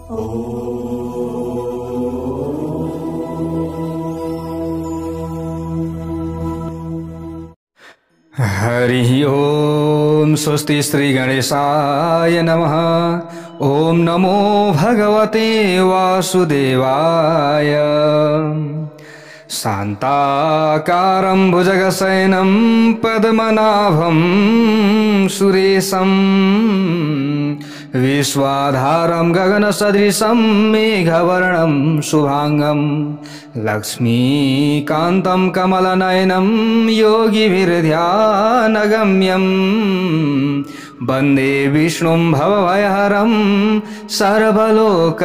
हरि ओम। स्वस्ति श्री गणेशाय नमः। ओम नमो भगवते वासुदेवाय। शान्ताकारं भुजगशयनं पद्मनाभं सुरेशं विश्वाधारं गगनसदृशं मेघवर्णं शुभांगं लक्ष्मीकान्तं कमलनयनं योगिभिर्ध्यानगम्यं वन्दे विष्णुं भवभयहरं सर्वलोकैकनाथम्।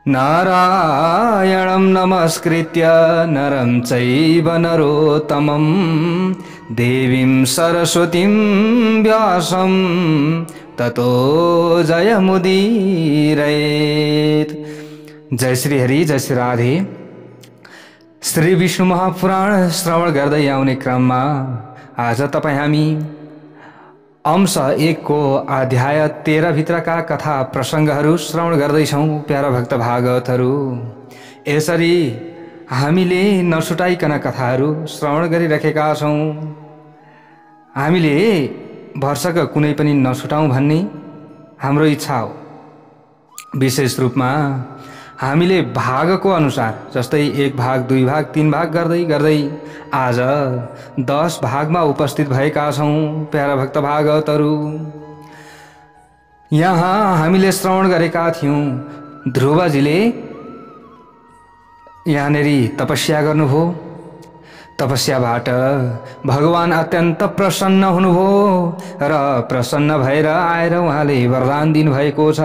नारायणं नमस्कृत्य नरं चैव नरोत्तमं देवीं सरस्वतीं व्यासं ततो जयमुदीरयेत्। जय श्री हरि, जय श्री राधे। श्री विष्णु महापुराण श्रवण गर्दै आउने क्रममा आज तपाईं हामी अंश 1 को अध्याय 13 भित्रका कथा प्रसंगहरू श्रवण गर्दैछौं। प्यारा भक्त भागवतहरू, यसरी हामीले नछुटाइकन कथाहरू श्रवण गरिरहेका छौं। हामीले वर्षका कुनै पनि नछुटाउँ भन्ने हाम्रो इच्छा हो। विशेष रूपमा हामीले भागको अनुसार, जस्तै 1 भाग, 2 भाग, 3 भाग गर्दै गर्दै आज 10 भागमा उपस्थित भएका छौं। प्यारा भक्त भागवतहरू, यहाँ हामीले श्रवण गरेका थियौं ध्रुवजीले यहाँनेरि तपस्या गर्नुभयो। तपस्याबाट भगवान अत्यन्त प्रसन्न हुनुभयो र प्रसन्न भएर आएर उहाँले वरदान दिनुभएको छ।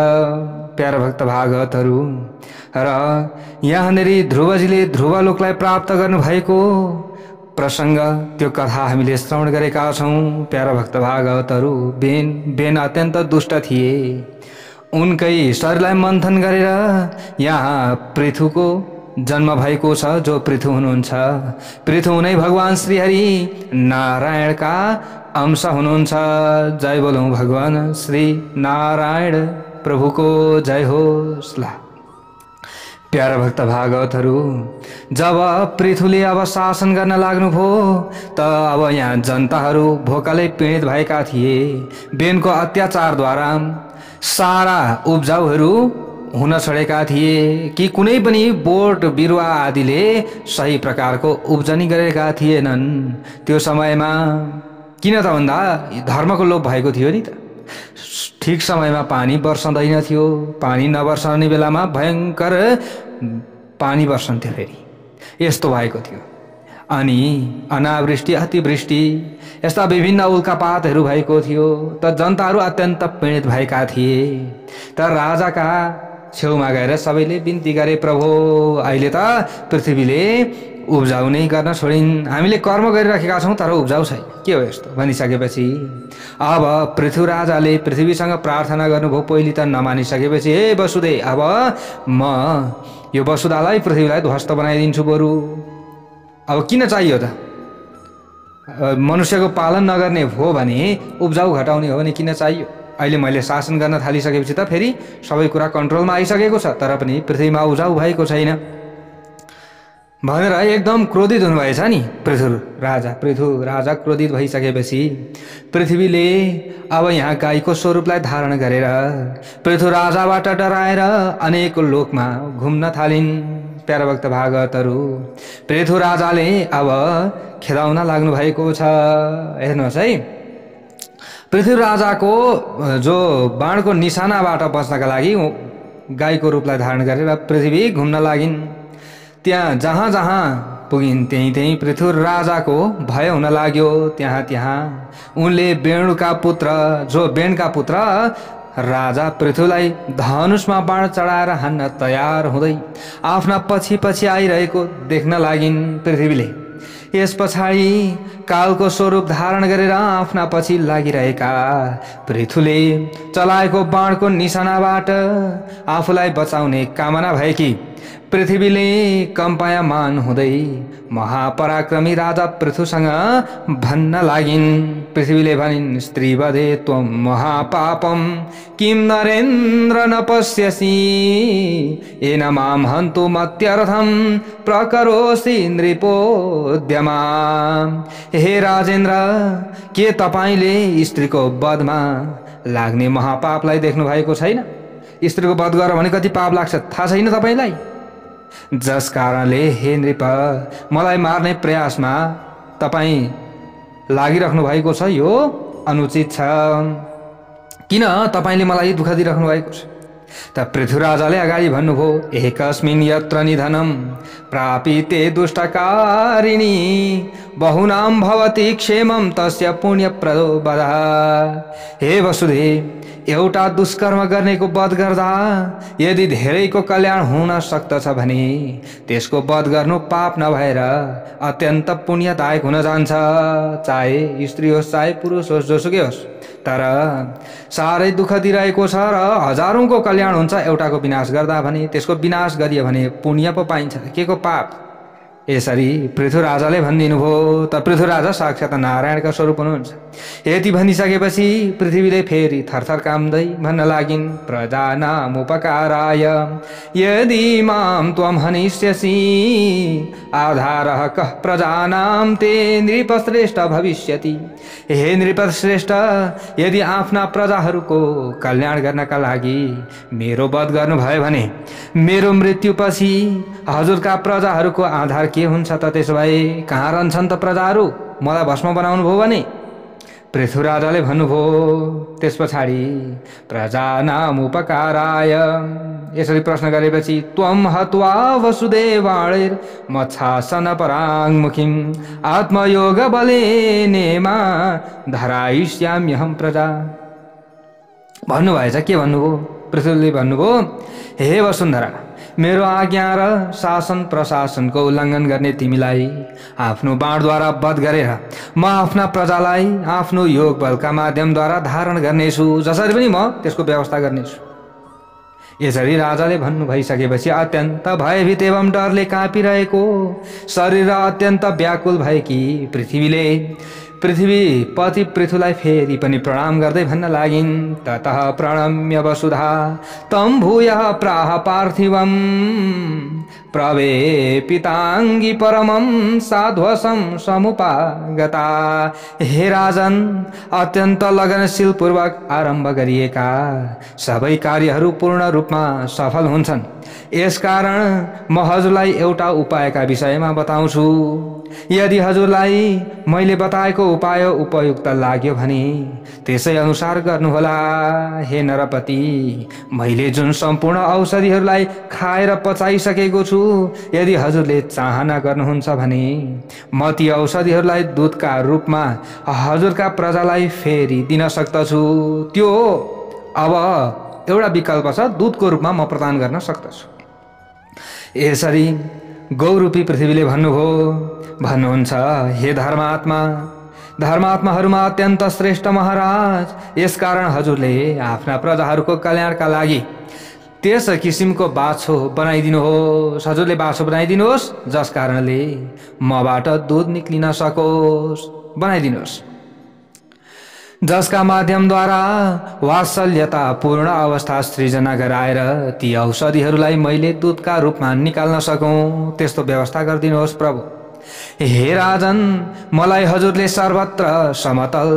प्यारा भक्त भागवतहरू, र यहाँनेरि ध्रुवजीले ध्रुवलोकलाई प्राप्त गर्नुभएको प्रसंग, त्यो कथा हामीले श्रवण गरेका छौं। प्यारा भक्त भागवतहरू, बेन अत्यन्त दुष्ट थिए। उनकै शरीरलाई मन्थन गरेर यहाँ पृथुको जन्म भएको छ। जो पृथु हुनुहुन्छ, पृथु नै भगवान श्रीहरि नारायणका अंश हुनुहुन्छ। जय बोलौं भगवान श्री नारायण प्रभुको जय होस्। प्यारा भक्त भागवतहरू, जब पृथुले अब शासन गर्न लाग्नुभयो त अब यहाँ जनताहरू भोकले पीडित भएका थिए। बेनको अत्याचारद्वारा सारा उब्जाउहरू हुन छोडेका थिए कि कुनै पनि बोट बिरुवा आदिले सही प्रकारको उब्जनी गरेका थिएनन्। त्यो समयमा किन त भन्दा धर्मको लोभ भएको थियो नि त। ठीक समयमा पानी वर्षँदैन थियो। पानी नवर्षने बेलामा भयंकर पानी वर्षन्थ्यो। फेरि यस्तो भएको थियो। अनि अनावृष्टि, अतिवृष्टि, यस्ता विभिन्न उल्कापातहरू भएको थियो। त जनताहरू अत्यन्त पीडित भएका थिए। त राजाका छेउमा गएर सबैले बिन्ती गरे, प्रभु अहिले त पृथ्वीले उब्जाउ नै गर्न छोडिन्। हामीले कर्म गरिराखेका छौं तर उब्जाउ छैन, के हो यस्तो भनिसकेपछि अब पृथु राजाले पृथ्वीसँग प्रार्थना गर्नुभयो। पहिले त नमानिसकेपछि, हे वसुदेव, अब म यो वसुधालाई पृथ्वीलाई ध्वस्त बनाइदिन्छु। बरु अब किन चाहियो त? मनुष्यको पालन नगर्ने हो भने, उब्जाउ घटाउने हो भने किन चाहियो? अहिले मैले शासन गर्न थालिसकेपछि त फेरि सबै कुरा कन्ट्रोलमा आइसकेको छ, तर पनि पृथ्वीमा उब्जाउ भएको छैन भनेर एकदम क्रोधित हुनुभएछ नि पृथु राजा क्रोधित भइसकेपछि पृथ्वीले अब यहाँ गाईको स्वरूपलाई धारण गरेर पृथु राजाबाट डराएर अनेक लोकमा घुम्न थालिन्। प्यारा भक्त भागवतहरू, पृथु राजाले अब खेदाउन लाग्नु भएको छ। हेर्नुहोस् है, पृथु राजाको जो बाणको निशानाबाट बच्नका लागि गाईको रूपलाई धारण गरेर पृथ्वी घुम्न लागिन्। त्यहाँ जहाँ जहाँ पुगिन् त्यही पृथु राजाको भय हुन लाग्यो। त्यहाँ उनले बेणुका पुत्र राजा पृथुलाई धनुषमा बाण चढाएर हान्न तयार हुँदै आफ्ना पछि आइरहेको देख्न लागिन् पृथ्वीले। यस पछाडि कालको स्वरूप धारण गरेर आफ्ना पछि लागिरहेका पृथुले चलाएको बाणको निशानाबाट आफूलाई बचाउने कामना भएकी पृथ्वीले कम्पायमान हुँदै महापराक्रमी राजा पृथुसँग भन्न लागिन्। पृथ्वीले भनिन् स्त्रीवधे त्वं महापापम किं नरेन्द्र न पश्यसि येन मां हन्तुमत्यर्थं प्रकरोषि नृपोद्यमा। हे राजेन्द्र, के तपाईले स्त्रीको वधमा लाग्ने महापापलाई देख्नु भएको छैन? स्त्रीको वध गर भने कति पाप लाग्छ थाहा छैन तपाईलाई? जस कारणले हे नृप, मलाई मार्ने प्रयासमा तपाई लागिराख्नु भएको छ, यो अनुचित छ। किन तपाईले मलाई दुःख दिइराख्नु भएको छ? त पृथ्वीराजाले अगाडि भन्नुभयो, एकस्मिन् यत्र निधनं प्रापिते दुष्टकारिणी बहुनां भवति क्षेमं तस्य पुण्यप्रदो वधः। हे वसुदेव, एउटा दुष्कर्म गर्नेको वध गर्दा यदि धेरैको कल्याण हुन सक्दछ भने त्यसको वध गर्नु पाप नभएर अत्यन्त पुण्यदायक हुन जान्छ। चाहे स्त्री होस् चाहे पुरुष होस्, जोसुकै होस्, तर साह्रै दुःख दिइरहेको छ र हजारौंको कल्याण हुन्छ एउटाको विनाश गर्दा भने त्यसको विनाश गरियो भने पुण्य पो पाइन्छ, के को पाप। यसरी पृथ्वीराजाले भनिदिनु भयो। त पृथ्वीराजा साक्षात् नारायणका स्वरूप हुनुहुन्छ। यति भनिसकेपछि पृथ्वीले फेरि थरथर काम्दै भन्न लागिन्, प्रजानाम उपकाराय यदि मां त्वं हनिष्यसि आधारः कः प्रजानां ते नृपश्रेष्ठ भविष्यति। हे नृपश्रेष्ठ, यदि आफ्ना प्रजाहरूको कल्याण गर्नका लागि मेरो वध गर्नुभयो भने मेरो मृत्युपछि हजुरका प्रजाहरूको आधार के हुन्छ त? त्यसो भए कहाँ रहन्छन् त प्रजाहरू? मलाई भस्म बनाउनु भयो भने? पृथ्वीराजाले भन्नुभयो त्यस पछाडि प्रजानाम उपकाराय यसरी प्रश्न गरेपछि, त्वं हत्वा वसुदेवाणिर मच्छासन पराङ्मुखीं आत्मयोग बलेनेमा धरायिष्याम्यहं प्रजा। भन्नुभएछ, के भन्नुभयो? पृथ्वीले भन्नुभयो, हे वसुन्धरा, मेरो आज्ञा र शासन प्रशासनको उल्लङ्घन गर्ने तिमीलाई आफ्नो बाणद्वारा वध गरेर म आफ्ना प्रजालाई आफ्नो योग बलका माध्यमद्वारा धारण गर्नेछु, जसरी पनि म त्यसको व्यवस्था गर्नेछु। यसरी राजाले भन्नु भइसकेपछि अत्यन्त भयभीत एवं डरले काँपिरहेको शरीर अत्यन्त व्याकुल भएकी पृथ्वीपति पृथुलाई फेरि पनि प्रणाम गर्दै भन्न लागिन्, ततः प्रणम्य वसुधा तं भूयः प्राह पार्थिवं प्रवेपिताङ्गी परमं साध्वसं समुपागता। हे राजन, अत्यन्त लगनशील पूर्वक आरम्भ गरिएका सबै कार्यहरू पूर्ण रूपमा सफल हुन्छन्। यसकारण म हजुरलाई एउटा उपायका विषयमा बताउँछु। यदि हजुरलाई मैले बताएको उपाय उपयुक्त लाग्यो भने त्यसै अनुसार गर्नुहोला। हे नरपति, मैले जुन सम्पूर्ण औषधिहरूलाई खाएर पचाइसकेको छु, यदि हजुरले चाहना गर्नुहुन्छ भने म ती औषधिहरूलाई दूधका रूपमा हजुरका प्रजालाई फेरि दिन सक्दछु। त्यो अब एउटा विकल्प छ, दूधको रूपमा म प्रदान गर्न सक्दछु। यसरी गौरूपी पृथ्वीले भन्नुहुन्छ, हे धर्मात्माहरूमा अत्यन्त श्रेष्ठ महाराज, यसकारण हजुरले आफ्ना प्रजाहरूको कल्याणका लागि त्यस किसिमको बाछो बनाइदिनुहोस्। हजुरले बाछो बनाइदिनुहोस् जस कारणले मबाट दूध निक्लिन सकोस्, बनाइदिनुहोस्, जसका माध्यमद्वारा वात्सल्यता पूर्ण अवस्था सृजना गराएर ती औषधिहरूलाई मैले दूधका रूपमा निकाल्न सकौं, त्यस्तो व्यवस्था गरिदिनुहोस् प्रभु। हे राजन, मलाई हजुरले सर्वत्र समतल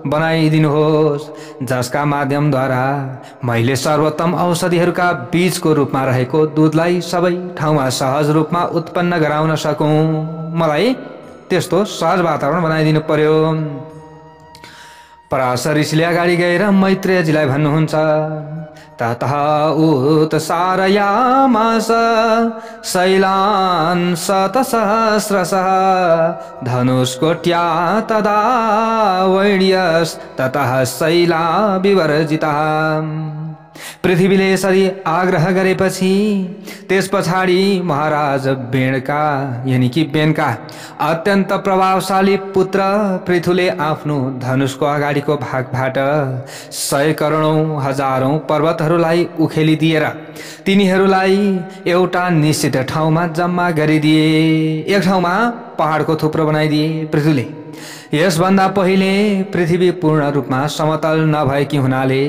बनाइदिनुहोस्, जसका माध्यमद्वारा मैले सर्वोत्तम औषधिहरूका बीजको रूपमा रहेको दूधलाई सबै ठाउँमा सहज रूपमा उत्पन्न गराउन सकौं। मलाई त्यस्तो सहज वातावरण बनाइदिनु पर्यो। पराशर ऋषिले अगाडि गएर मैत्रेयजीलाई भन्नुहुन्छ, ततः उत्सारयामास शैलान् शतसहस्रशः धनुष्कोट्या तदा वैण्यस्ततः शैला विवर्जितः। पृथ्वीले यसरी आग्रह गरेपछि त्यस पछाडि महाराज बेणका यानी कि बेनका अत्यन्त प्रभावशाली पुत्र पृथुले आफ्नो धनुषको अगाडिको भागबाट 100 करोडौं हजारौं पर्वतहरूलाई उखेलिदिएर तिनीहरूलाई एउटा निश्चित ठाउँमा जम्मा गरिदिए। एक ठाउँमा पहाडको थुप्रो बनाइदिए पृथुले। यसभन्दा पहिले पृथ्वी पूर्ण रूपमा समतल नभएकी हुनाले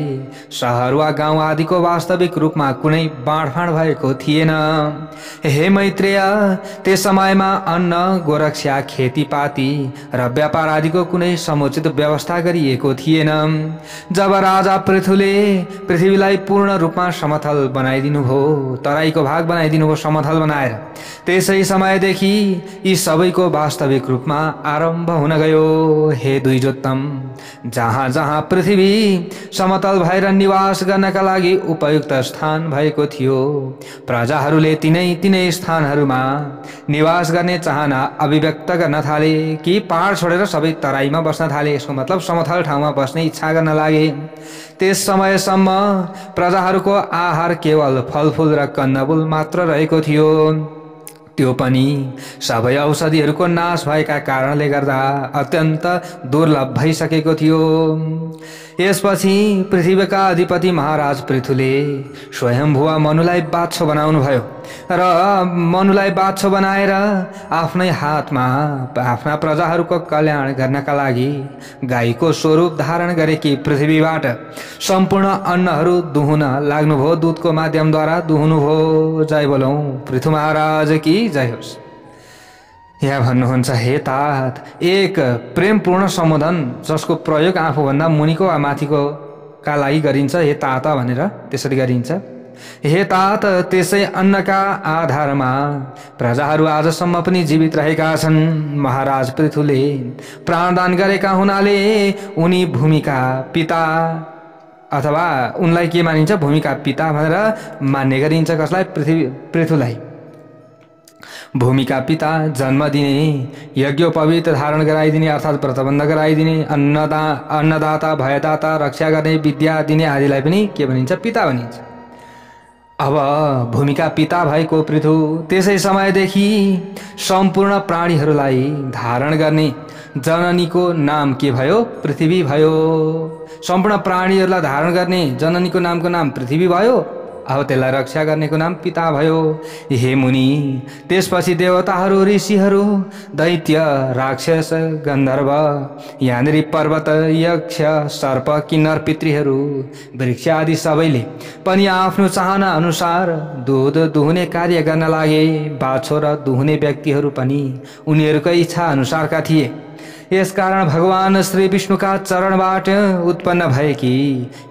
शहर वा गाउँ आदिको वास्तविक रूपमा कुनै बाँडफाँड भएको थिएन। हे मैत्रेय, त्यस समयमा अन्न, गोरक्षा, खेतीपाती र व्यापार आदिको कुनै समुचित व्यवस्था गरिएको थिएन। जब राजा पृथुले पृथ्वीलाई पूर्ण रूपमा समतल बनाइदिनु भयो, तराईको भाग बनाइदिनु भयो समतल बनाएर, त्यसै समयदेखि यी सबैको वास्तविक रूपमा आरम्भ हुन गयो। हे द्विजोत्तम, जहाँ जहाँ पृथ्वी समतल भएर निवास गर्नका लागि उपयुक्त स्थान भएको थियो, प्रजाहरूले तिनै तिनै स्थानहरूमा निवास गर्ने चाहना अभिव्यक्त गर्न थाले कि पहाड छोडेर सबै तराईमा बस्न थाले। यसको मतलब समतल ठाउँमा बस्ने इच्छा गर्न लागे। त्यस समयसम्म प्रजाहरूको आहार केवल फलफुल र कन्दमूल मात्र रहेको थियो। त्यो पनि सबै औषधिहरूको नाश भएका कारणले गर्दा अत्यन्त दुर्लभ भइसकेको थियो। यसपछि पृथ्वीका अधिपति महाराज पृथुले स्वयम्भुवा मनुलाई बादशाह बनाउनु भयो र मनुलाई बादशाह बनाएर आफ्नै हातमा आफ्ना प्रजाहरूको कल्याण गर्नका लागि गाईको स्वरूप धारण गरेकी पृथ्वीबाट सम्पूर्ण अन्नहरू दुहुन लाग्नुभयो। दूधको माध्यमद्वारा दुहुनुभयो। जय बोलौं पृथु महाराज की जय होस्। यहाँ भन्नुहुन्छ, हे तात, एक प्रेमपूर्ण सम्बोधन जसको प्रयोग आफूभन्दा मुनिको वा माथिको का लागि गरिन्छ, हे तात भनेर त्यसरी गरिन्छ। हे तात, त्यसै अन्नका आधारमा प्रजाहरू आजसम्म पनि जीवित रहेका छन्। महाराज पृथुले प्राणदान गरेका हुनाले उनी भूमिका पिता अथवा उनलाई के मानिन्छ, भूमिका पिता भनेर मान्ने गरिन्छ। कसलाई? पृथुलाई भूमिका पिता, जन्म दिने, यज्ञोपवीत धारण गराइदिने अर्थात् व्रतबन्ध गराइदिने, अन्नदाता, भयदाता, रक्षा गर्ने, विद्या दिने आदिलाई पनि के भनिन्छ? पिता भनिन्छ। अब भूमिका पिता भएको पृथु त्यसै समयदेखि सम्पूर्ण प्राणीहरूलाई धारण गर्ने जननीको नाम के भयो? पृथ्वी भयो। सम्पूर्ण प्राणीहरूलाई धारण गर्ने जननीको नाम पृथ्वी भयो। अब त्यसलाई रक्षा गर्नेको नाम पिता भयो। हे मुनि, त्यसपछि देवताहरू, ऋषिहरू, दैत्य, राक्षस, गन्धर्व, यहाँनिर पर्वत, यक्ष, सर्प, किन्नर, पितृहरू, वृक्ष आदि सबैले पनि आफ्नो चाहना अनुसार दूध दुहुने कार्य गर्न लागे। बाछो र दुहुने व्यक्तिहरू पनि उनीहरूकै इच्छा अनुसारका थिए। यसकारण भगवान श्री विष्णुका चरणबाट उत्पन्न भएकी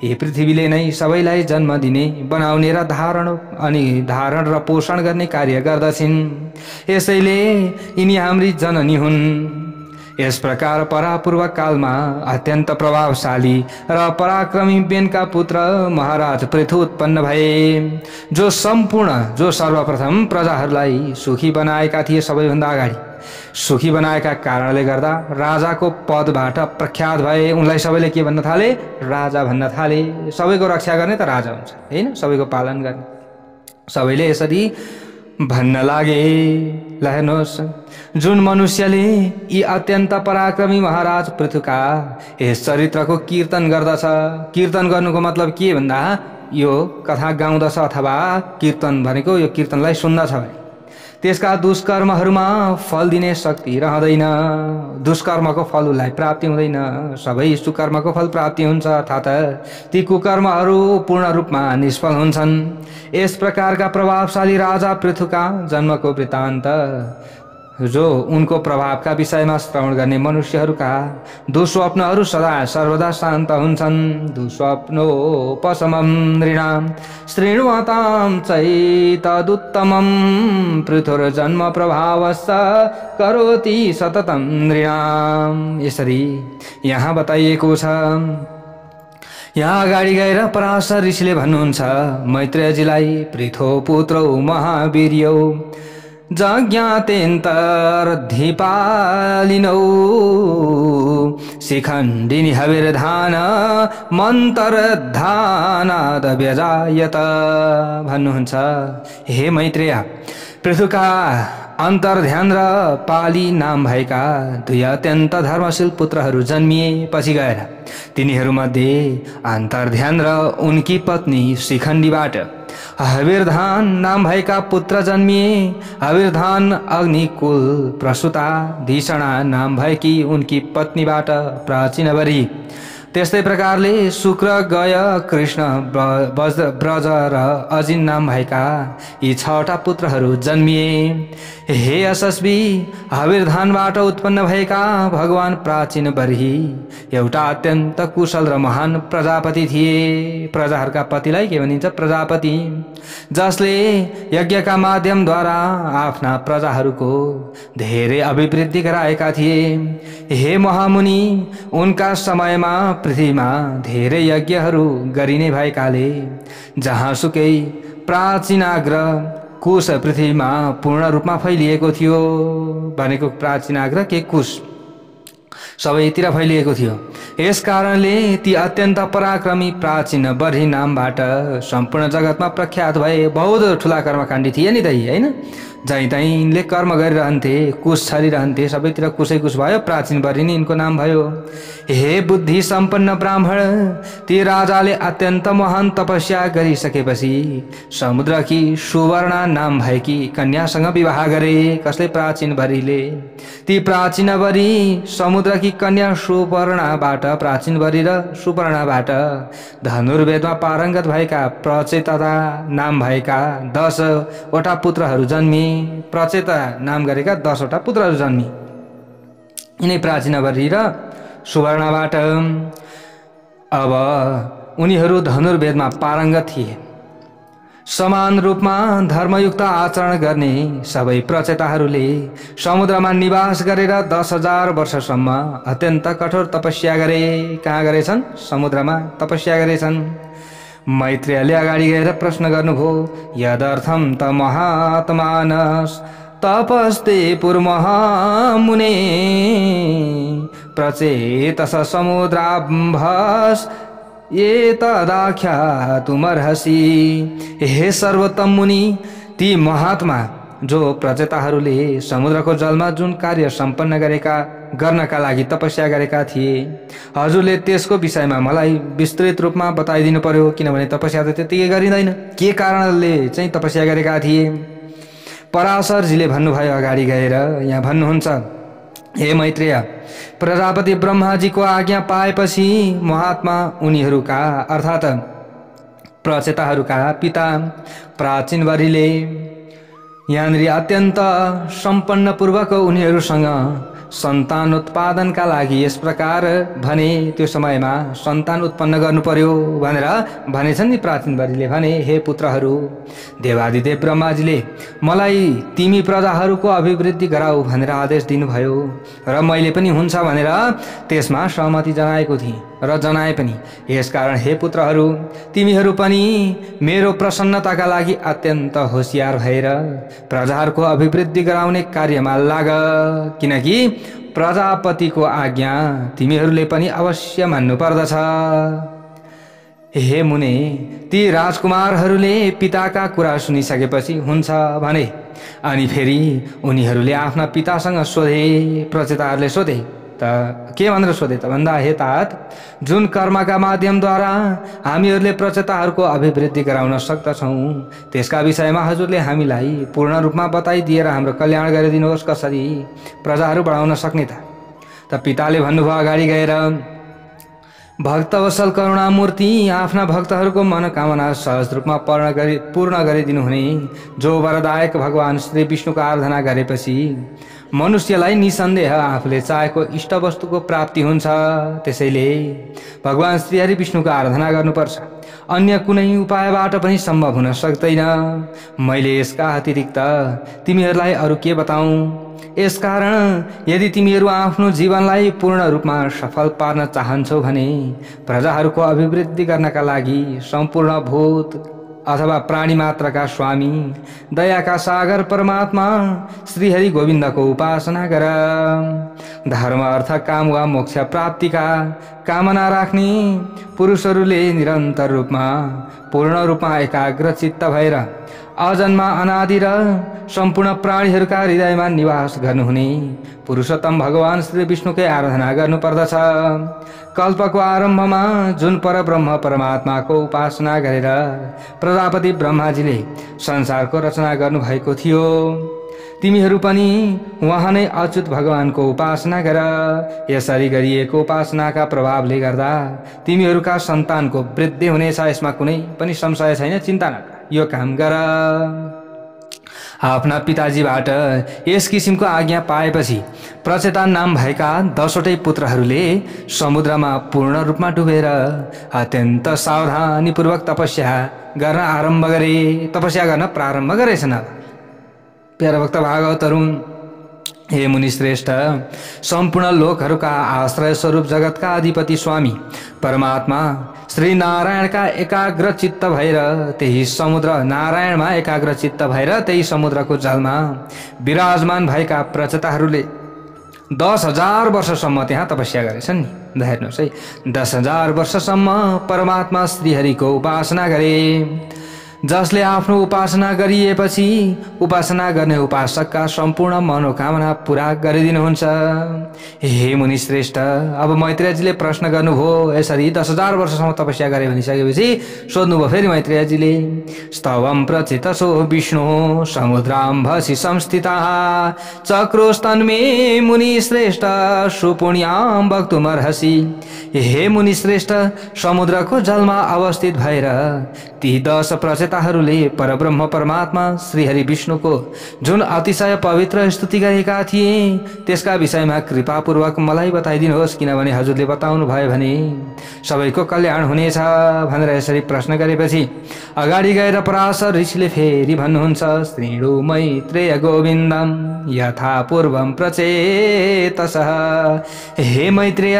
यी पृथ्वीले नै सबैलाई जन्म दिने, बनाउने र धारण र पोषण गर्ने कार्य गर्दछिन्। यसैले यिनी हाम्री जननी हुन्। यस प्रकार परापूर्व कालमा अत्यन्त प्रभावशाली र पराक्रमी बेनका पुत्र महाराज पृथु उत्पन्न भए, जो सर्वप्रथम प्रजाहरूलाई सुखी बनाएका थिए। सबैभन्दा अगाडि सुखी बनाएका कारणले गर्दा राजाको पदबाट प्रख्यात भए। उनलाई सबैले के भन्न थाले? राजा भन्न थाले। सबैको रक्षा गर्ने त राजा हुन्छ, हैन? सबैको पालन गर्ने। सबैले यसरी भन्न लागे। ल हेर्नुहोस्, जुन मनुष्यले यी अत्यन्त पराक्रमी महाराज पृथुका यस चरित्रको कीर्तन गर्दछ, कीर्तन गर्नुको मतलब के भन्दा यो कथा गाउँदछ अथवा कीर्तन भनेको यो कीर्तनलाई सुन्दछ भने त्यसका दुष्कर्महरूमा फल दिने शक्ति रहँदैन। दुष्कर्मको फल उसलाई प्राप्ति हुँदैन। सबै सुकर्मको फल प्राप्ति हुन्छ, अर्थात् ती कुकर्महरू पूर्ण रूपमा निष्फल हुन्छन्। यस प्रकारका प्रभावशाली राजा पृथुका जन्मको वृत्तान्त जो उनको प्रभावका विषयमा श्रवण गर्ने मनुष्यहरूका दुस्वप्नहरू सदा सर्वदा शान्त हुन्छन्। दुस्वप्नोपशमं नृणां शृण्वतां चैतदुत्तमं पृथुर्जन्म प्रभावश्च करोति सततं नृणां। यसरी यहाँ बताइएको छ। यहाँ अगाडि गएर पराशर ऋषिले भन्नुहुन्छ, मैत्रेयजीलाई, पृथो पुत्रौ महावीर्यौ जज्ञातेन्तर्धिपालिनौ शिखण्डिनी हविर्धान मन्तर्धानाद व्यजायत। भन्नुहुन्छ हे मैत्रेय, पृथुका अन्तर्ध्यान र पाली नाम भएका दुई अत्यन्त धर्मशील पुत्रहरू जन्मिएपछि गएर तिनीहरूमध्ये अन्तर्ध्यान र उनकी पत्नी शिखण्डीबाट हविर्धान नाम भएका पुत्र जन्मिए। हविर्धान अग्निकुल प्रसूता धिषणा नाम भएकी उनकी पत्नीबाट प्राचीनवरी। त्यस्तै प्रकारले शुक्र, गय, कृष्ण, ब्रज र अजिन नाम भएका यी 6वटा पुत्रहरू जन्मिए। हे यशस्वी, हविर्धानबाट उत्पन्न भएका भगवान प्राचीन बर्ही एउटा अत्यन्त कुशल र महान प्रजापति थिए। प्रजाहरूका पतिलाई के भनिन्छ? प्रजापति, जसले यज्ञका माध्यमद्वारा आफ्ना प्रजाहरूको धेरै अभिवृद्धि गराएका थिए। हे महामुनि, उनका समयमा पृथ्वीमा धेरै यज्ञहरू गरिने भएकाले जहाँसुकै प्राचीनाग्र कुश पृथ्वीमा पूर्ण रूपमा फैलिएको थियो। भनेको प्राचीनाग्र के कुश सबैतिर फैलिएको थियो। यस कारणले ती अत्यन्त पराक्रमी प्राचीन बर्ही नामबाट सम्पूर्ण जगतमा प्रख्यात भए। बहुत ठुला कर्मकाण्डी थिए नि दाइ, हैन? जहीँ तहीँ यिनले कर्म गरिरहन्थे, कुश छरिरहन्थे, सबैतिर कुशै कुश भयो। प्राचीन बर्ही नै यिनको नाम भयो। हे बुद्धि सम्पन्न ब्राह्मण, ती राजाले अत्यन्त महान तपस्या गरिसकेपछि समुद्रकी सुवर्णा नाम भएकी कन्यासँग विवाह गरे। कसले? प्राचीन बर्हीले। ती प्राचीन बर्ही समुद्रकी कन्या सुवर्णाबाट, प्राचीन बर्ही र सुवर्णाबाट धनुर्वेदमा पारङ्गत भएका प्रचेता नाम भएका 10वटा पुत्रहरू जन्मिए। प्रचेता नाम गरेका 10वटा पुत्रहरू जन्मिए यिनै प्राचीन बर्ही र सुवर्णाबाट। अब उनीहरू धनुर्वेदमा पारङ्गत थिए। समान रूपमा धर्मयुक्त आचरण गर्ने सबै प्रचेताहरूले समुद्रमा निवास गरेर 10,000 वर्षसम्म अत्यन्त कठोर तपस्या गरे। कहाँ गरेछन्? समुद्रमा तपस्या गरेछन्। मैत्रेयले अगाडि गएर प्रश्न गर्नुभयो, यदर्थम त महात्मानस तपस्ते पुरमहामुने प्रचेतस समुद्राभस एतदाख्यातुमर्हसि। हे सर्वोत्तम मुनि, ती महात्मा जो प्रचेताहरूले समुद्रको जलमा जुन कार्य सम्पन्न गर्नका लागि तपस्या गरेका थिए, हजुरले त्यसको विषयमा मलाई विस्तृत रूपमा बताइदिनु पर्यो। किनभने तपस्या त त्यतिकै गरिँदैन। के कारणले चाहिँ तपस्या गरेका थिए? पराशरजीले भन्नुभयो अगाडि गएर। यहाँ भन्नुहुन्छ, हे मैत्रेय, प्रजापति ब्रह्माजीको आज्ञा पाएपछि महात्मा उनीहरूका अर्थात् प्रचेताहरूका पिता प्राचीन बर्हीले यहाँनिर अत्यन्त सम्पन्नपूर्वक उनीहरूसँग सन्तान उत्पादनका लागि यस प्रकार भने। त्यो समयमा सन्तान उत्पन्न गर्नु पर्यो भनेर भनेछन् नि प्राचीन बर्हीले। भने, हे पुत्रहरू, देवादिदेव ब्रह्माजीले मलाई तिमी प्रजाहरूको अभिवृद्धि गराऊ भनेर आदेश दिनुभयो र मैले पनि हुन्छ भनेर त्यसमा सहमति जनाएको थिएँ र जनाए पनि। यसकारण हे पुत्रहरू, तिमीहरू पनि मेरो प्रसन्नताका लागि अत्यन्त होशियार भएर प्रजाहरूको अभिवृद्धि गराउने कार्यमा लाग। किनकि प्रजापतिको आज्ञा तिमीहरूले पनि अवश्य मान्नु पर्दछ। हे मुने, ती राजकुमारहरूले पिताका कुरा सुनिसकेपछि हुन्छ भने अनि फेरि उनीहरूले आफ्ना पितासँग सोधे। प्रचेताहरूले सोधे त के भनेर सोधे त भन्दा, हे तात, जुन कर्मका माध्यमद्वारा हामीहरूले प्रचेताहरूको अभिवृद्धि गराउन सक्दछौँ त्यसका विषयमा हजुरले हामीलाई पूर्ण रूपमा बताइदिएर हाम्रो कल्याण गरिदिनुहोस्। कसरी प्रजाहरू बढाउन सक्ने त पिताले भन्नुभयो अगाडि गएर, भक्तवसल करुणामूर्ति, आफ्ना भक्तहरूको मनोकामना सहज रूपमा पूर्ण गरिदिनु हुने जो वरदायक भगवान श्री विष्णुको आराधना गरेपछि मनुष्यलाई निसन्देह आफूले चाहेको इष्ट वस्तुको प्राप्ति हुन्छ। त्यसैले भगवान श्री हरि विष्णुको आराधना गर्नुपर्छ। अन्य कुनै उपायबाट पनि सम्भव हुन सक्दैन। मैले यसका अतिरिक्त तिमीहरूलाई अरू के बताऊँ? यसकारण यदि तिमीहरू आफ्नो जीवनलाई पूर्ण रूपमा सफल पार्न चाहन्छौ भने प्रजाहरूको अभिवृद्धि गर्नका लागि सम्पूर्ण भूत अथवा प्राणी मात्रका स्वामी दयाका सागर परमात्मा श्रीहरि गोविन्दको उपासना गर। धर्म अर्थ काम वा मोक्ष प्राप्तिका कामना राख्ने पुरुषहरूले निरन्तर रूपमा पूर्ण रूपमा एकाग्र चित्त भएर अजन्मा अनादि र सम्पूर्ण प्राणीहरूका हृदयमा निवास गर्नुहुने पुरुषोत्तम भगवान श्री विष्णुकै आराधना गर्नुपर्दछ। कल्पको आरम्भमा जुन परब्रह्म परमात्माको उपासना गरेर प्रजापति ब्रह्माजीले संसारको रचना गर्नुभएको थियो, तिमीहरू पनि उहाँ नै अच्युत भगवानको उपासना गर। यसरी गरिएको उपासनाका प्रभावले गर्दा तिमीहरूका सन्तानको वृद्धि हुनेछ, यसमा कुनै पनि संशय छैन, चिन्ता नगर, यो काम गर। आफ्ना पिताजीबाट यस किसिमको आज्ञा पाएपछि प्रचेता नाम भएका 10वटै पुत्रहरूले समुद्रमा पूर्ण रूपमा डुबेर अत्यन्त सावधानीपूर्वक तपस्या गर्न प्रारम्भ गरेछन्। प्यारा भक्त भागवतहरू, हे मुनि श्रेष्ठ, सम्पूर्ण लोकहरूका आश्रय स्वरूप जगतका अधिपति स्वामी परमात्मा श्री नारायणका एकाग्र चित्त भएर त्यही समुद्र नारायणमा एकाग्र चित्त भएर त्यही समुद्रको जलमा विराजमान भएका प्रचेताहरूले 10,000 वर्षसम्म त्यहाँ तपस्या गरेछन्। हेर्नुहोस् है, 10,000 वर्षसम्म परमात्मा श्रीहरिको उपासना गरे। जसले आफ्नो उपासना गरिएपछि उपासना गर्ने उपासकका सम्पूर्ण मनोकामना पूरा गरिदिनुहुन्छ। हे मुनि श्रेष्ठ, अब मैत्रेयजीले प्रश्न गर्नुभयो, यसरी 10,000 वर्षसम्म तपस्या गरे भनिसकेपछि सोध्नुभयो फेरि मैत्रेयजीले, स्तवम प्रचितसो विष्णु समुद्राम्भसि संस्थितः चक्रोस्तन्मे मुनि श्रेष्ठ सुपुण्यां वक्तुमर्हसि। हे मुनि श्रेष्ठ, समुद्रको जलमा अवस्थित भएर ती 10 प्रचेताहरूले परब्रह्म परमात्मा श्रीहरि विष्णुको जुन अतिशय पवित्र स्तुति गरेका थिए त्यसका विषयमा कृपापूर्वक मलाई बताइदिनुहोस्, किनभने हजुरले बताउनु भयो भने सबैको कल्याण हुनेछ भनेर यसरी प्रश्न गरेपछि अगाडि गएर पराशर ऋषिले फेरि भन्नुहुन्छ, श्रीणु मैत्रेय गोविन्दम यथा पूर्वम प्रचेतसः। हे मैत्रेय,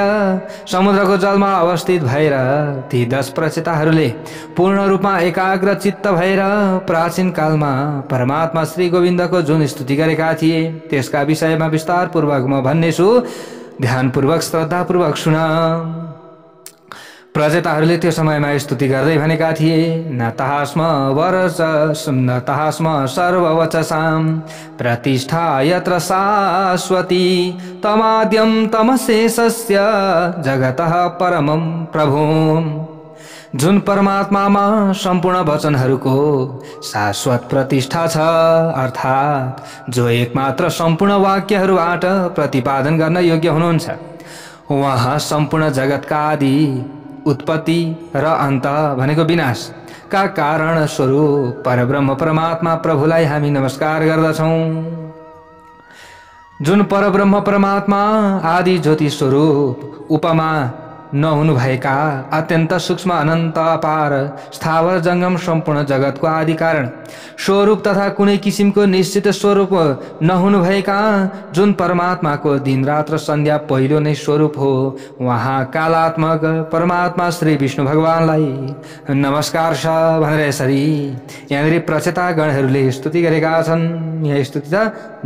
समुद्रको जलमा अवस्थित भएर ती 10 प्रचेताहरूले पूर्ण रूपमा एकाग्र चित्त भएर प्राचीन कालमा परमात्मा श्री गोविन्दको जुन स्तुति गरेका थिए त्यसका विषयमा विस्तार पूर्वक म भन्नेछु, ध्यानपूर्वक श्रद्धापूर्वक सुन। प्रचेताहरूले त्यो समयमा स्तुति गर्दै भनेका थिए, न तहा स्म सर्ववचसां प्रतिष्ठा यत्र शाश्वती तमाद्यं तमशेषस्य जगतः परमं प्रभुम्। जुन परमात्मामा सम्पूर्ण वचनहरूको शाश्वत प्रतिष्ठा छ, अर्थात् जो एकमात्र सम्पूर्ण वाक्यहरूबाट प्रतिपादन गर्न योग्य हुनुहुन्छ, उहाँ सम्पूर्ण जगतका आदि उत्पत्ति र अन्त भनेको विनाश का कारण स्वरूप परब्रह्म परमात्मा प्रभुलाई हामी नमस्कार गर्दछौँ। जुन परब्रह्म परमात्मा आदि ज्योति स्वरूप उपमा नहुनु भएका अत्यन्त सूक्ष्म अनन्त अपार स्थावर जंगम सम्पूर्ण जगतको आदि कारण स्वरूप तथा कुनै किसिमको निश्चित स्वरूप नहुनु भएका जुन परमात्माको दिन रात र सन्ध्या पहिलो नै स्वरूप हो, वहाँ कालात्मक परमात्मा श्री विष्णु भगवानलाई नमस्कार छ भनेर यसरी यहाँनिर प्रचेता गणहरूले स्तुति गरेका छन्। यहाँ स्तुति त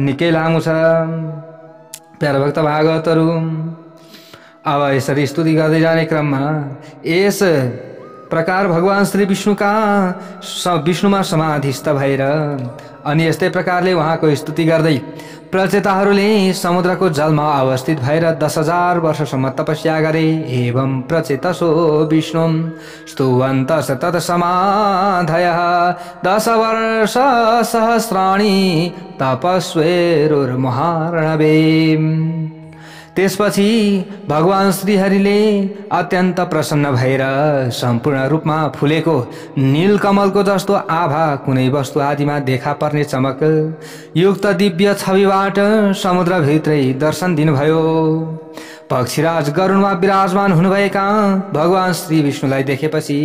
निकै लामो छ प्यारा भक्त भागवतहरू। अब यसरी स्तुति गर्दै जाने क्रममा यस प्रकार भगवान श्री विष्णुमा समाधिस्थ भएर अनि यस्तै प्रकारले उहाँको स्तुति गर्दै प्रचेताहरूले समुद्रको जलमा अवस्थित भएर 10,000 वर्षसम्म तपस्या गरे। एवं प्रचेतसो विष्णुं स्तुवन्तः तत्समाधयः 10 वर्ष सहस्राणि तपस्वेरुर्महार्णवे। त्यसपछि भगवान श्रीहरिले अत्यन्त प्रसन्न भएर सम्पूर्ण रूपमा फुलेको नीलकमलको जस्तो आभा कुनै वस्तु आदिमा देखा पर्ने चमक युक्त दिव्य छविबाट समुद्रभित्रै दर्शन दिनुभयो। पक्षीराज गरुडमा विराजमान हुनुभएका भगवान श्री विष्णुलाई देखेपछि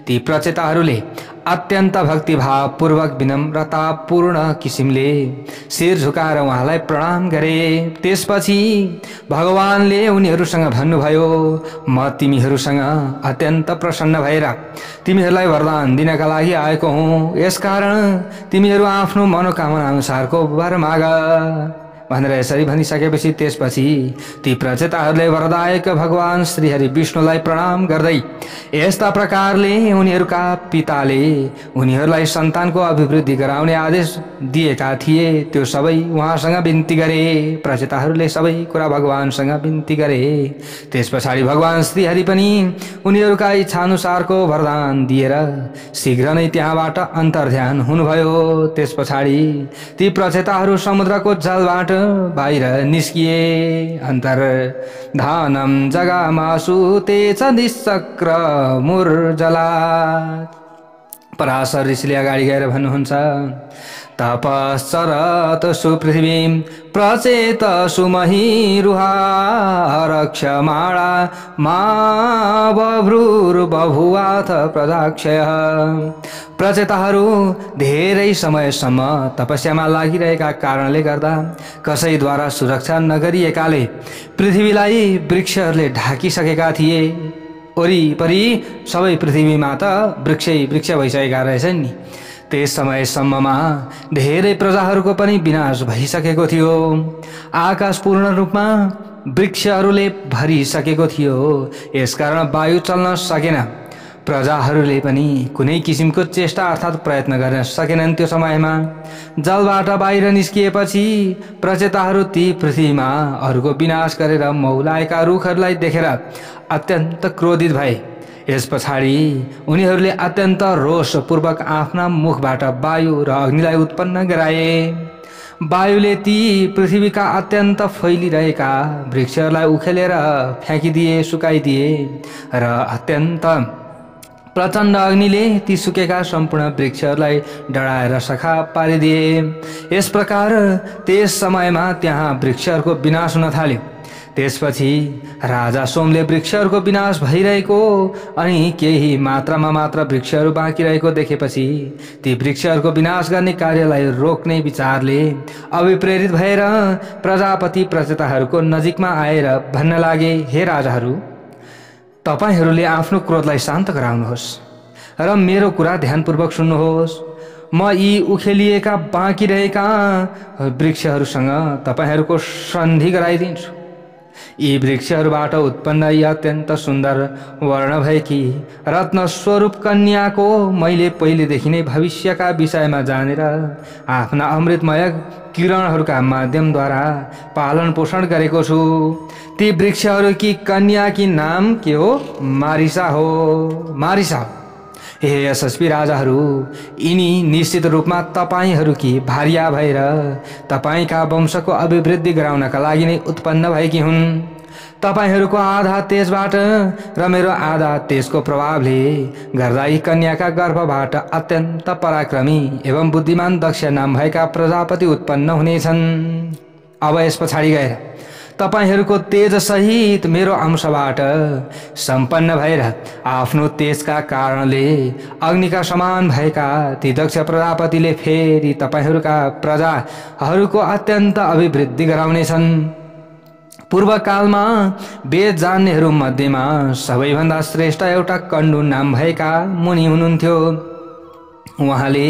ती प्रचेताहरूले अत्यन्त भक्तिभावपूर्वक विनम्रतापूर्ण किसिमले शिर झुकाएर उहाँलाई प्रणाम गरे। त्यसपछि भगवानले उनीहरूसँग भन्नुभयो, म तिमीहरूसँग अत्यन्त प्रसन्न भएर तिमीहरूलाई वरदान दिनका लागि आएको हुँ। यसकारण तिमीहरू आफ्नो मनोकामना अनुसारको वर माग भनेर यसरी भनिसकेपछि त्यसपछि ती प्रचेताहरूले वरदायक भगवान श्रीहरि विष्णुलाई प्रणाम गर्दै यस्ता प्रकारले उनीहरूका पिताले उनीहरूलाई सन्तानको अभिवृद्धि गराउने आदेश दिएका थिए त्यो सबै उहाँसँग बिन्ती गरे। प्रचेताहरूले सबै कुरा भगवानसँग बिन्ती गरे। त्यस पछाडि भगवान श्रीहरि पनि उनीहरूका इच्छाअनुसारको वरदान दिएर शीघ्र नै त्यहाँबाट अन्तर्ध्यान हुनुभयो। त्यस पछाडि ती प्रचेताहरू समुद्रको जलबाट बाहिर निस्किए। अन्तर्धानम जगामासु तेज निश्चक्र मुर्जला। पराशर ऋषिले अगाडि गएर भन्नुहुन्छ, तपश्चरत सुपृथिवीं प्रचेत सुमहिरुहा रक्षमाणा मा बभ्रुर्बभुवाथ प्रदाक्षयः। प्रचेताहरू धेरै समयसम्म तपस्यामा लागिरहेका कारणले गर्दा कसैद्वारा सुरक्षा नगरिएकाले पृथ्वीलाई वृक्षहरूले ढाकिसकेका थिए। वरिपरि सबै पृथ्वीमा त वृक्षै वृक्ष भइसकेका रहेछन् नि। त्यस समयसम्ममा धेरै प्रजाहरूको पनि विनाश भइसकेको थियो। आकाश पूर्ण रूपमा वृक्षहरूले भरिसकेको थियो। यसकारण वायु चल्न सकेन। प्रजाहरूले पनि कुनै किसिमको चेष्टा अर्थात् प्रयत्न गर्न सकेनन्। त्यो समयमा जलबाट बाहिर निस्किएपछि प्रचेताहरू ती पृथ्वीमा अरूको विनाश गरेर मौलाएका रुखहरूलाई देखेर अत्यन्त क्रोधित भए। यस पछाडि उनीहरूले अत्यन्त रोषपूर्वक आफ्ना मुखबाट वायु र अग्निलाई उत्पन्न गराए। वायुले ती पृथ्वीका अत्यन्त फैलिरहेका वृक्षहरूलाई उखेलेर फ्याँकिदिए, सुकाइदिए र अत्यन्त प्रचण्ड अग्निले ती सुकेका सम्पूर्ण वृक्षहरूलाई डढाएर सखा पारिदिए। यस प्रकार त्यस समयमा त्यहाँ वृक्षहरूको विनाश हुन थाल्यो। त्यसपछि राजा सोमले वृक्षहरूको विनाश भइरहेको अनि केही मात्रामा मात्र वृक्षहरू बाँकी रहेको देखेपछि ती वृक्षहरूको विनाश गर्ने कार्यलाई रोक्ने विचारले अभिप्रेरित भएर प्रजापति प्रचेताहरूको नजिकमा आएर भन्न लागे, हे राजाहरू, तपाईहरूले आफ्नो क्रोधलाई शान्त गराउनुहोस् र मेरो कुरा ध्यानपूर्वक सुन्नुहोस्। म यी उखेलिएका बाँकी रहेका वृक्षहरूसँग तपाईहरूको सन्धि गराइदिन्छु। यी वृक्षहरूबाट उत्पन्न यी अत्यन्त सुन्दर वर्ण भएकी रत्न स्वरूप कन्याको मैले पहिलेदेखि नै भविष्यका विषयमा जानेर आफ्ना अमृतमय किरणहरूका माध्यमद्वारा पालन पोषण गरेको छु। ती वृक्षहरूकी कन्याकी नाम के हो? मारिसा हो। मारिसा हो। हे यशस्वी राजाहरू, यिनी निश्चित रूपमा तपाईहरूकी भार्या भएर तपाईका वंशको अभिवृद्धि गराउनका लागि नै उत्पन्न भएकी हुन्। तपाईहरूको आधा तेजबाट र मेरो आधा तेजको प्रभावले गर्दा यी कन्याका गर्भबाट अत्यन्त पराक्रमी एवं बुद्धिमान दक्ष नाम भएका प्रजापति उत्पन्न हुनेछन्। अब यस पछाडि गएर तपाईहरूको तेज सहित मेरो अंशबाट सम्पन्न भएर आफ्नो तेजका कारणले अग्निका समान भएका ती दक्ष प्रजापतिले फेरि तपाईहरूका प्रजाहरूको अत्यन्त अभिवृद्धि गराउनेछन्। पूर्वकालमा वेद जान्नेहरू मध्येमा सबैभन्दा श्रेष्ठ एउटा कण्डु नाम भएका मुनि हुनुहुन्थ्यो। उहाँले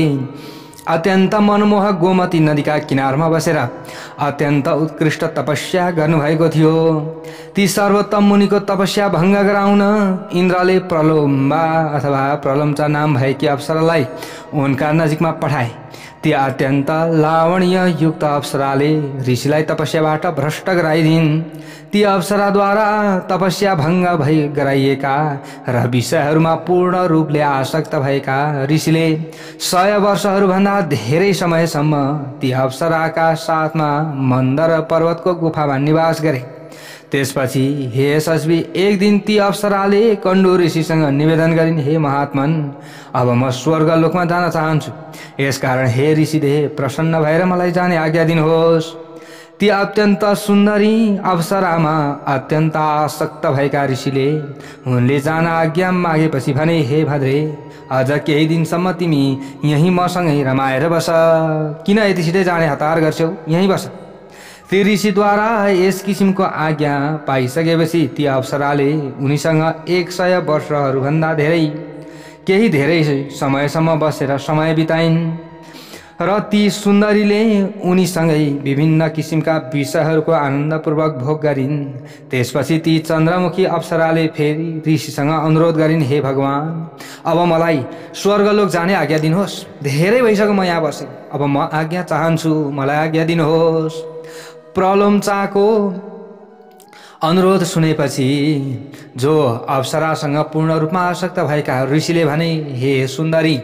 अत्यन्त मनमोहक गोमती नदीका किनारमा बसेर अत्यन्त उत्कृष्ट तपस्या गर्नुभएको थियो। ती सर्वोत्तम मुनिको तपस्या भङ्ग गराउन इन्द्रले प्रलोम्बा अथवा प्रलम्चा नाम भएकी अप्सरालाई उनका नजिकमा पठाए। ती अत्यन्त लावण्य युक्त अप्सराले ऋषिलाई तपस्याबाट भ्रष्ट गराइदिन्। ती अप्सराद्वारा तपस्या भङ्ग भई गराइएका र विषयहरूमा पूर्ण रूपले आसक्त भएका ऋषिले 100 वर्षहरूभन्दा धेरै समयसम्म ती अप्सराका साथमा मन्दर पर्वतको गुफामा निवास गरे। त्यसपछि हे यशस्वी, एक दिन ती अप्सराले कण्डु ऋषिसँग निवेदन गरिन्, हे महात्मन, अब म स्वर्गलोकमा जान चाहन्छु। यसकारण हे ऋषिदेव, प्रसन्न भएर मलाई जाने आज्ञा दिनुहोस्। ती अत्यन्त सुन्दरी अप्सरामा अत्यन्त आसक्त भएका ऋषिले उनले जान आज्ञा मागेपछि भने, हे भाद्रे, अझ केही दिनसम्म तिमी यहीँ मसँगै रमाएर बस। किन यति छिटै जाने हतार गर्छौ? यहीँ बस। ती ऋषिद्वारा यस किसिमको आज्ञा पाइसकेपछि ती अप्सराले उनीसँग 100 वर्षहरूभन्दा केही धेरै समयसम्म बसेर समय बिताइन् र ती सुन्दरीले उनीसँगै विभिन्न किसिमका विषयहरूको आनन्दपूर्वक भोग गरिन्। त्यसपछि ती चन्द्रमुखी अप्सराले फेरि ऋषिसँग अनुरोध गरिन्, हे भगवान, अब मलाई स्वर्गलोक जाने आज्ञा दिनुहोस्। धेरै भइसक्यो म यहाँ बसेँ, अब म आज्ञा चाहन्छु, मलाई आज्ञा दिनुहोस्। प्रलोम्चाको अनुरोध सुनेपछि जो अप्सरासँग पूर्ण रूपमा आसक्त भएका ऋषिले भने, हे सुन्दरी,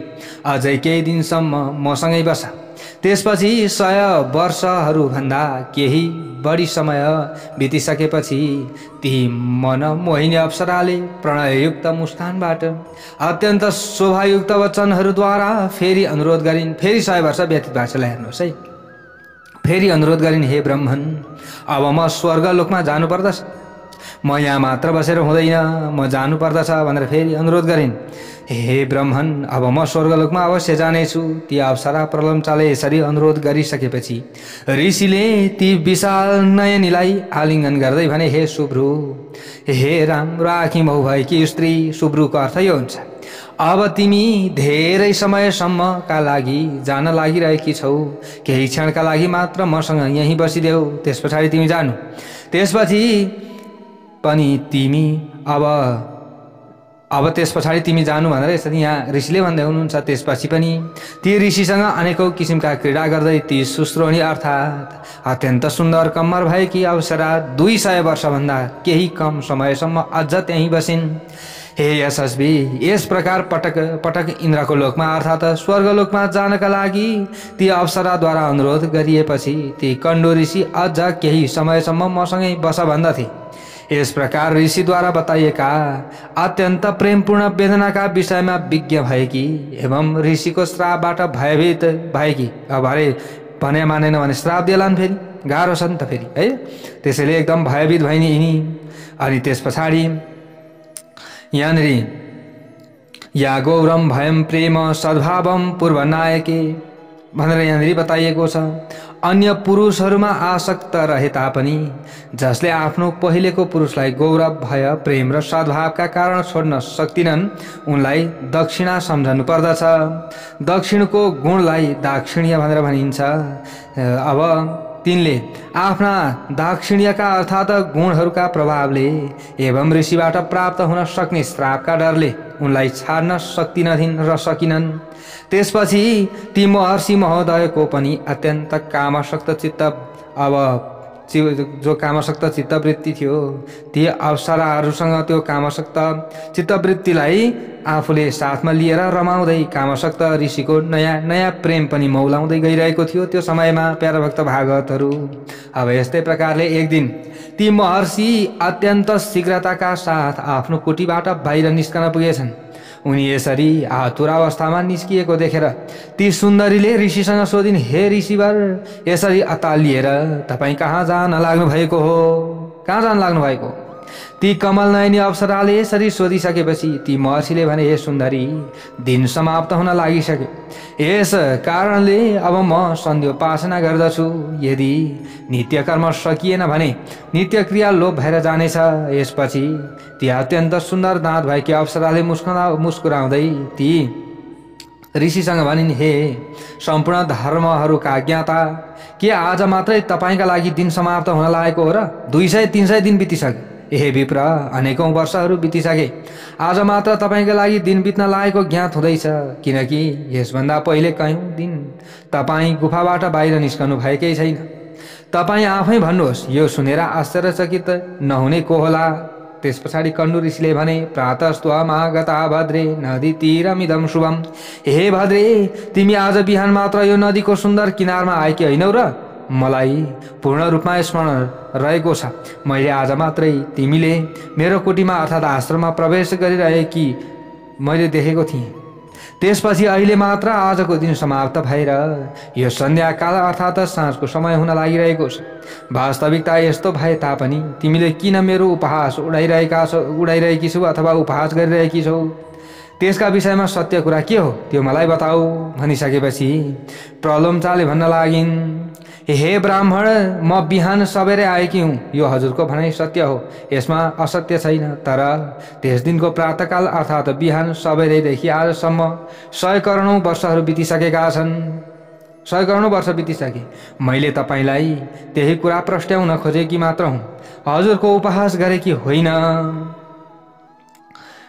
अझै केही दिनसम्म मसँगै बस। त्यसपछि 100 वर्षहरूभन्दा केही बढी समय बितिसकेपछि ती मनमोहिनी अप्सराले प्रणययुक्त मुस्कानबाट अत्यन्त शोभायुक्त वचनहरूद्वारा फेरि अनुरोध गरिन्। फेरि 100 वर्ष व्यतीत भएको छ, हेर्नुहोस् है। फेरि अनुरोध गरिन्, हे ब्राह्मण, अब म स्वर्गलोकमा जानुपर्दछ, म यहाँ मात्र बसेर हुँदैन, म जानुपर्दछ भनेर फेरि अनुरोध गरिन्। हे ब्राह्मण, अब म स्वर्गलोकमा अवश्य जानेछु। ती अप्सरा प्रलम्चाले यसरी अनुरोध गरिसकेपछि ऋषिले ती विशाल नयनीलाई आलिङ्गन गर्दै भने, हे शुभ्रु, हे राम्रो आँखी मौ भएकी स्त्री, शुभ्रुको अर्थ यो हुन्छ, अब तिमी धेरै समयसम्मका लागि जान लागिरहेकी छौ, केही क्षणका लागि मात्र मसँग यहीँ बसिदेऊ, त्यस पछाडि तिमी जानु। त्यसपछि पनि तिमी अब त्यस पछाडि तिमी जानु भनेर यसरी यहाँ ऋषिले भन्दै हुनुहुन्छ। त्यसपछि पनि ती ऋषिसँग अनेकौं किसिमका क्रीडा गर्दै ती सुश्रोणी अर्थात् अत्यन्त सुन्दर कम्मर भएकी अप्सरा 200 वर्षभन्दा केही कम समयसम्म अझ त्यहीँ बसिन्। हे यशस्वी, यस प्रकार पटक पटक इन्द्रको लोकमा अर्थात् स्वर्गलोकमा जानका लागि ती अप्सराद्वारा अनुरोध गरिएपछि ती कण्डु ऋषि अझ केही समयसम्म मसँगै बस भन्दथे। यस प्रकार ऋषिद्वारा बताइएका अत्यन्त प्रेमपूर्ण वेदनाका विषयमा विज्ञ भएकी एवं ऋषिको श्रापबाट भयभीत भएकी, अब अरे भने मानेन भने श्राप दिएलान्, फेरि गाह्रो छ नि त फेरि है। त्यसैले एकदम भयभीत भइन् यिनी। अनि त्यस पछाडि यहाँनिर या गौरम भयम प्रेम सद्भावम पूर्वनायके भनेर यहाँनिर बताइएको छ। अन्य पुरुषहरूमा आसक्त रहे तापनि जसले आफ्नो पहिलेको पुरुषलाई गौरव भय प्रेम र सद्भावका कारण छोड्न सक्दिनन् उनलाई दक्षिणा सम्झनु पर्दछ। दक्षिणको गुणलाई दाक्षिण्य भनेर भनिन्छ। अब तिनले आफ्ना दाक्षिण्यका अर्थात् गुणहरूका प्रभावले एवं ऋषिबाट प्राप्त हुन सक्ने श्रापका डरले उनलाई छाड्न सक्दिनथिन् र सकिनन्। त्यसपछि ती महर्षि महोदयको पनि अत्यन्त कामशक्त चित्त, अब जो कामशक्त चित्तवृत्ति थियो, ती अप्सराहरूसँग त्यो कामशक्त चित्तवृत्तिलाई आफूले साथमा लिएर रमाउँदै कामशक्त ऋषिको नयाँ नयाँ प्रेम पनि मौलाउँदै गइरहेको थियो त्यो समयमा। प्यारा भक्त भागवतहरू, अब यस्तै प्रकारले एक दिन ती महर्षि अत्यन्त शीघ्रताका साथ आफ्नो कुटीबाट बाहिर निस्कन पुगेछन्। उनी यसरी आतुर अवस्थामा निस्किएको देखेर ती सुन्दरीले ऋषिसँग सोधिन्, हे ऋषिवर, यसरी अतालिएर तपाईँ कहाँ जान लाग्नु भएको हो? कहाँ जान लाग्नु भएको? ती कमल नयनी अप्सराले यसरी सोधिसकेपछि ती महर्षिले भने, हे सुन्दरी, दिन समाप्त हुन लागिसक्यो, यस कारणले अब म सन्ध्योपासना गर्दछु। यदि नित्य कर्म सकिएन भने नित्य क्रिया लोप भएर जानेछ। यसपछि ती अत्यन्त सुन्दर दाँत भएकी अप्सराले मुस्कुराउँदै ती ऋषिसँग भनिन्, हे सम्पूर्ण धर्महरूका ज्ञाता, के आज मात्रै तपाईँका लागि दिन समाप्त हुन लागेको हो र? 200-300 दिन बितिसके। हे विप्र, अनेकौं वर्षहरू बितिसके, आज मात्र तपाईँका लागि दिन बित्न लागेको ज्ञात हुँदैछ। किनकि यसभन्दा पहिले कयौं दिन तपाईँ गुफाबाट बाहिर निस्कनु भएकै छैन। तपाईँ आफै भन्नुहोस्, यो सुनेर आश्चर्यचकित नहुने को होला? त्यस पछाडि कण्डु ऋषिले भने, प्रातस्त्वमागता भद्रे नदी तीरमिदं शुभम। हे भद्रे, तिमी आज बिहान मात्र यो नदीको सुन्दर किनारमा आएकी होइनौ र? मलाई पूर्ण रूपमा स्मरण रहेको छ, मैले आज मात्रै तिमीले मेरो कुटीमा अर्थात् आश्रममा प्रवेश गरिरहेकी मैले देखेको थिएँ। त्यसपछि अहिले मात्र आजको दिन समाप्त भएर यो सन्ध्याकाल अर्थात् साँझको समय हुन लागिरहेको छ। वास्तविकता यस्तो भए तापनि तिमीले किन मेरो उपहास उडाइरहेकी छौ अथवा उपहास गरिरहेकी छौ? त्यसका विषयमा सत्य कुरा के हो त्यो मलाई बताऊ भनिसकेपछि प्रलोभचाले भन्न लागिन्, हे ब्राह्मण, म बिहान सबेरै आएकी हुँ। यो हजुरको भनाइ सत्य हो, यसमा असत्य छैन। तर त्यस दिनको प्रातःकाल अर्थात् बिहान सबेरैदेखि आजसम्म 100 करोडौँ वर्षहरू बितिसकेका छन्। 100 करोडौँ वर्ष बितिसके। मैले तपाईँलाई त्यही कुरा प्रस्ट्याउन खोजेकी मात्र हुँ, हजुरको उपहास गरेकी होइन।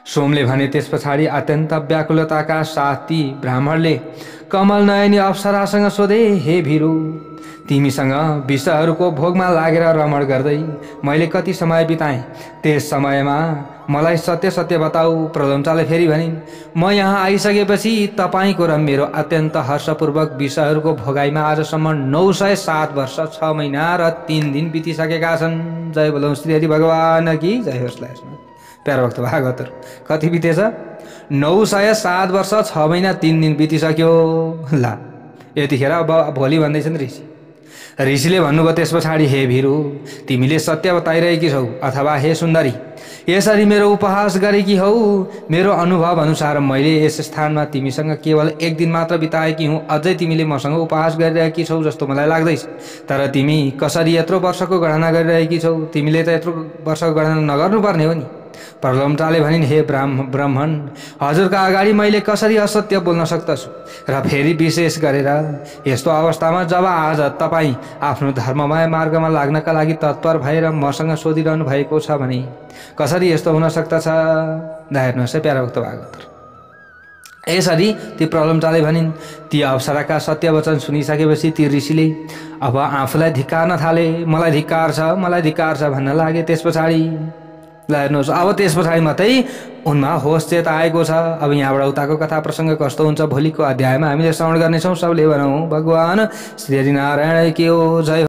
सोमले भने, त्यस पछाडि अत्यन्त व्याकुलताका साथ ती ब्राह्मणले कमल नयनी अप्सरासँग सोधे, हे भिरु, तिमीसँग विषयहरूको भोगमा लागेर रमण गर्दै मैले कति समय बिताएँ? त्यस समयमा मलाई सत्य सत्य बताऊ। प्रलम्चाले फेरि भनिन्, म यहाँ आइसकेपछि तपाईँको र मेरो अत्यन्त हर्षपूर्वक विषयहरूको भोगाइमा आजसम्म 907 वर्ष 6 महिना र 3 दिन बितिसकेका छन्। जय बोलौँ श्री हरि भगवान की जय होस्। प्यारो भक्त भागवतहरु, कति बितेछ? 907 वर्ष 6 महिना 3 दिन बितिसक्यो। ला, यतिखेर अब भोलि भन्दैछन् ऋषिले भन्नुभयो त्यस पछाडि, हे भिरु, तिमीले सत्य बताइरहेकी छौ अथवा हे सुन्दरी यसरी मेरो उपहास गरेकी हौ? मेरो अनुभव अनुसार मैले यस स्थानमा तिमीसँग केवल 1 दिन मात्र बिताएकी हुँ। अझै तिमीले मसँग उपहास गरिरहेकी छौ जस्तो मलाई लाग्दैछ। तर तिमी कसरी यत्रो वर्षको गणना गरिरहेकी छौ? तिमीले त यत्रो वर्षको गणना नगर्नुपर्ने हो नि। प्रलम्टाले भनिन्, हे ब्राह्मण, हजुरका अगाडि मैले कसरी असत्य बोल्न सक्दछु? र फेरि विशेष गरेर यस्तो अवस्थामा जब आज तपाईँ आफ्नो धर्ममय मार्गमा लाग्नका लागि तत्पर भएर मसँग सोधिरहनु भएको छ भने कसरी यस्तो हुन सक्दछ? हेर्नुहोस् है प्यारा भक्त भागवत। यसरी ती प्रलम्टाले भनिन्। ती अप्सराका सत्य वचन सुनिसकेपछि ती ऋषिले अब आफूलाई धिक्कार्न थाले। मलाई धिक्कार छ भन्न लागे। त्यस पछाडि हेर्नुहोस्, अब त्यस पछाडि मात्रै उनमा होस चेत आएको छ। अब यहाँबाट उताको कथा प्रसङ्ग कस्तो हुन्छ भोलिको अध्यायमा हामीले श्रवण गर्नेछौँ। सबले भनौँ भगवान श्री हरि नारायण की जय।